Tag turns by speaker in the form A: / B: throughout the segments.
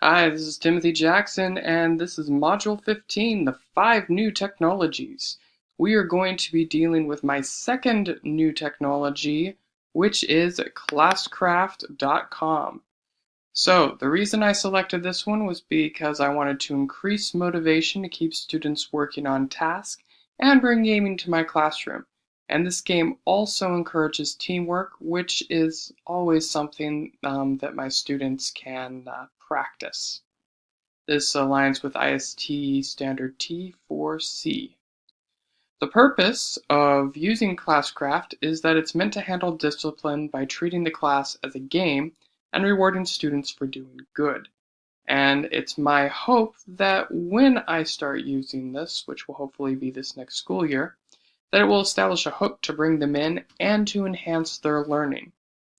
A: Hi, this is Timothy Jackson, and this is Module 15, the 5 new technologies. We are going to be dealing with my second new technology, which is Classcraft.com. So, the reason I selected this one was because I wanted to increase motivation to keep students working on tasks and bring gaming to my classroom. And this game also encourages teamwork, which is always something that my students can practice. This aligns with IST standard T4C. The purpose of using Classcraft is that it's meant to handle discipline by treating the class as a game and rewarding students for doing good. And it's my hope that when I start using this, which will hopefully be this next school year, that it will establish a hook to bring them in and to enhance their learning.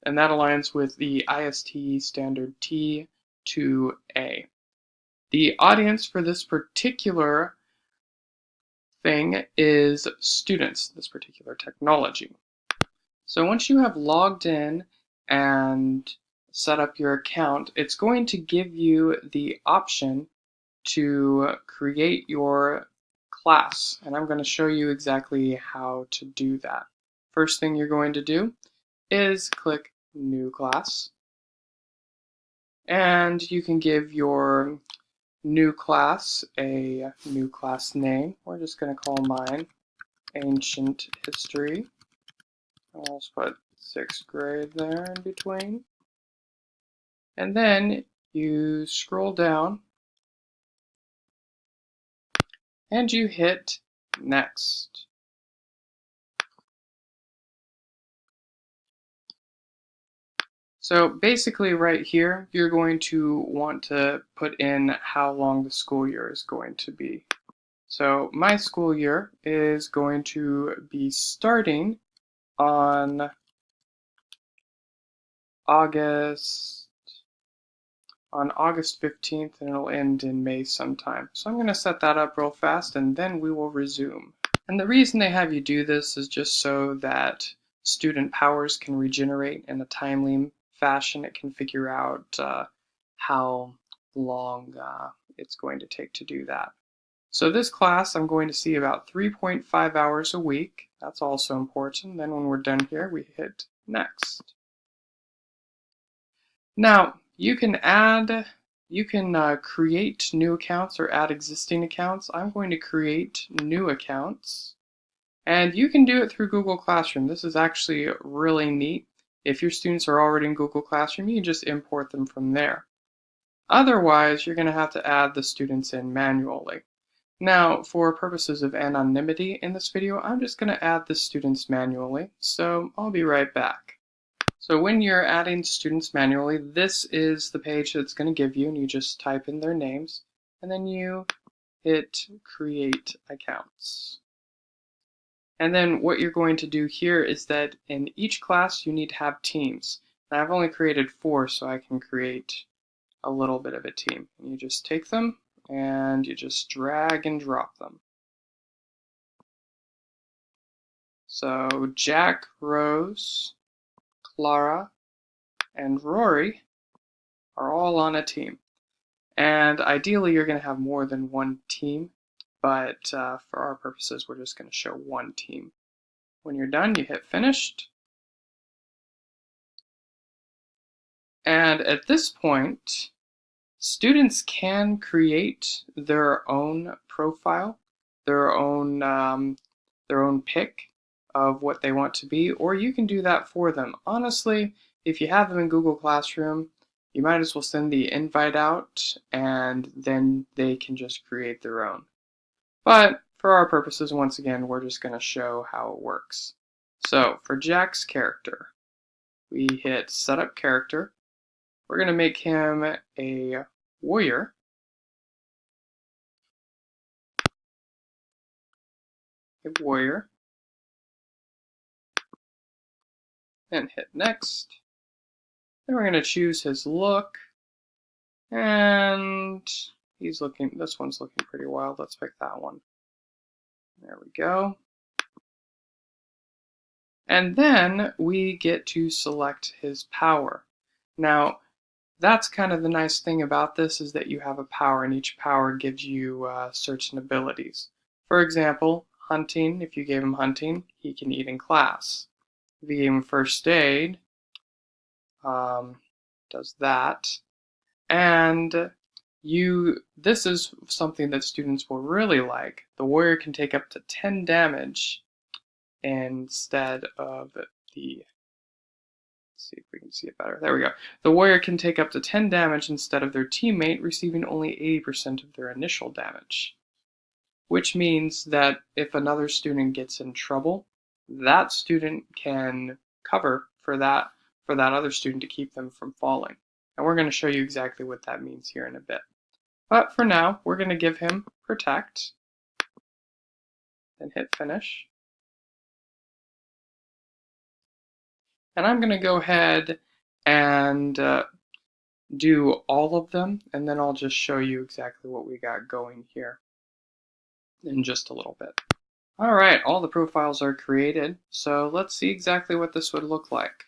A: And that aligns with the IST standard T2A. The audience for this particular thing is students, this particular technology. So once you have logged in and set up your account, it's going to give you the option to create your class. And I'm going to show you exactly how to do that. First thing you're going to do is click New Class. And you can give your new class a new class name. We're just going to call mine Ancient History. I'll just put 6th grade there in between. And then you scroll down and you hit Next. So basically right here, you're going to want to put in how long the school year is going to be. So my school year is going to be starting on August 15th, and it'll end in May sometime. So I'm going to set that up real fast and then we will resume. And the reason they have you do this is just so that student powers can regenerate in a timely fashion. It can figure out how long it's going to take to do that. So this class I'm going to see about 3.5 hours a week. That's also important. Then when we're done here, we hit Next. Now, you can create new accounts or add existing accounts. I'm going to create new accounts. And you can do it through Google Classroom. This is actually really neat. If your students are already in Google Classroom, you can just import them from there. Otherwise, you're going to have to add the students in manually. Now, for purposes of anonymity in this video, I'm just going to add the students manually. So I'll be right back. So when you're adding students manually, this is the page that's going to give you, and you just type in their names, and then you hit Create Accounts. And then what you're going to do here is that in each class you need to have teams. And I've only created 4, so I can create a little bit of a team. And you just take them and you just drag and drop them. So Jack, Rose, Clara, and Rory are all on a team. And ideally you're going to have more than one team, but for our purposes we're just going to show one team. When you're done, you hit Finished. And at this point, students can create their own profile, their own pick of what they want to be, or you can do that for them. Honestly, if you have them in Google Classroom, you might as well send the invite out and then they can just create their own. But for our purposes, once again, we're just going to show how it works. So for Jack's character, we hit Setup Character. We're going to make him a warrior. A warrior. And hit Next. Then we're going to choose his look. And this one's looking pretty wild. Let's pick that one. There we go. And then we get to select his power. Now, that's kind of the nice thing about this, is that you have a power, and each power gives you certain abilities. For example, hunting, if you gave him hunting, he can eat in class. If you gave him first aid, does that. And this is something that students will really like. The warrior can take up to 10 damage instead of the, let's see if we can see it better. There we go. The warrior can take up to 10 damage instead of their teammate receiving only 80% of their initial damage. Which means that if another student gets in trouble, that student can cover for that other student to keep them from falling. And we're going to show you exactly what that means here in a bit. But for now, we're going to give him protect, then hit finish. And I'm going to go ahead and do all of them, and then I'll just show you exactly what we got going here in just a little bit. All right, all the profiles are created, so let's see exactly what this would look like.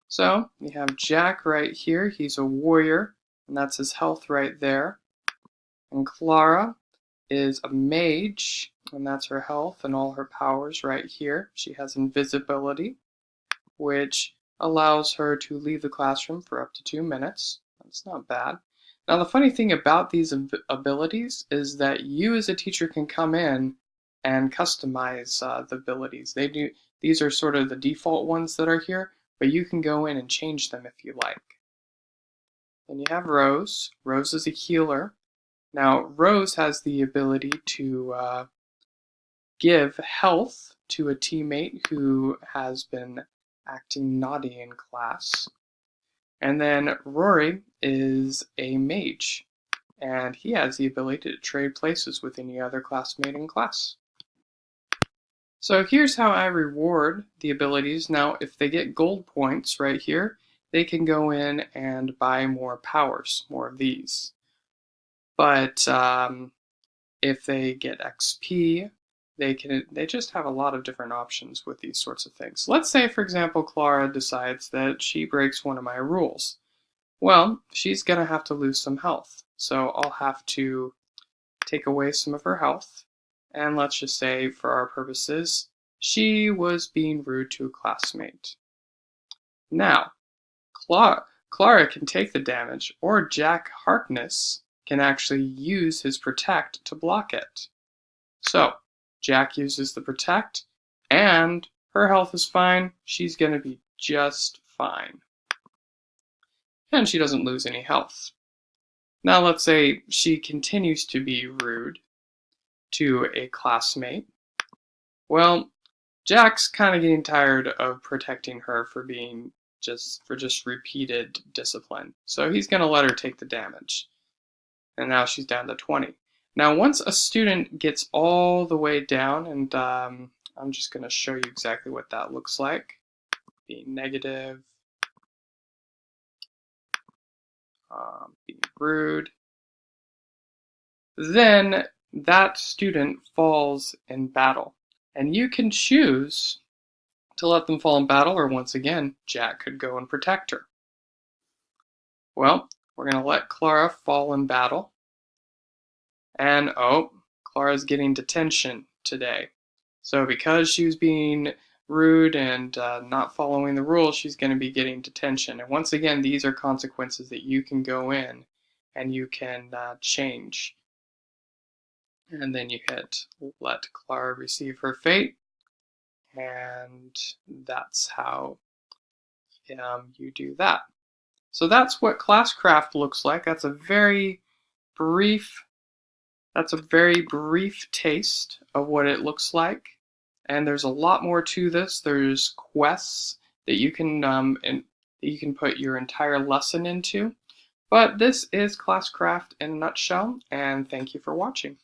A: So we have Jack right here. He's a warrior, and that's his health right there. And Clara is a mage, and that's her health and all her powers right here. She has invisibility, which allows her to leave the classroom for up to 2 minutes. That's not bad. Now, the funny thing about these abilities is that you as a teacher can come in and customize the abilities. These are sort of the default ones that are here, but you can go in and change them if you like. Then you have Rose. Rose is a healer. Now, Rose has the ability to give health to a teammate who has been acting naughty in class. And then Rory is a mage, and he has the ability to trade places with any other classmate in class. So here's how I reward the abilities. Now, if they get gold points right here, they can go in and buy more powers, more of these. But if they get XP, they just have a lot of different options with these sorts of things. Let's say, for example, Clara decides that she breaks one of my rules. Well, she's going to have to lose some health. So I'll have to take away some of her health. And let's just say, for our purposes, she was being rude to a classmate. Now, Clara can take the damage, or Jack Harkness can actually use his protect to block it. So, Jack uses the protect, and her health is fine. She's going to be just fine. And she doesn't lose any health. Now let's say she continues to be rude to a classmate. Well, Jack's kind of getting tired of protecting her for being just repeated discipline. So he's going to let her take the damage. And now she's down to 20. Now once a student gets all the way down, and I'm just going to show you exactly what that looks like. Being negative, being rude, then that student falls in battle. And you can choose to let them fall in battle, or once again, Jack could go and protect her. Well, we're going to let Clara fall in battle. And oh, Clara's getting detention today. So because she was being rude and not following the rules, she's going to be getting detention. And once again, these are consequences that you can go in and you can change. And then you hit let Clara receive her fate, and that's how you do that. So that's what Classcraft looks like. That's a very brief taste of what it looks like. And there's a lot more to this. There's quests that you can put your entire lesson into. But this is Classcraft in a nutshell, and thank you for watching.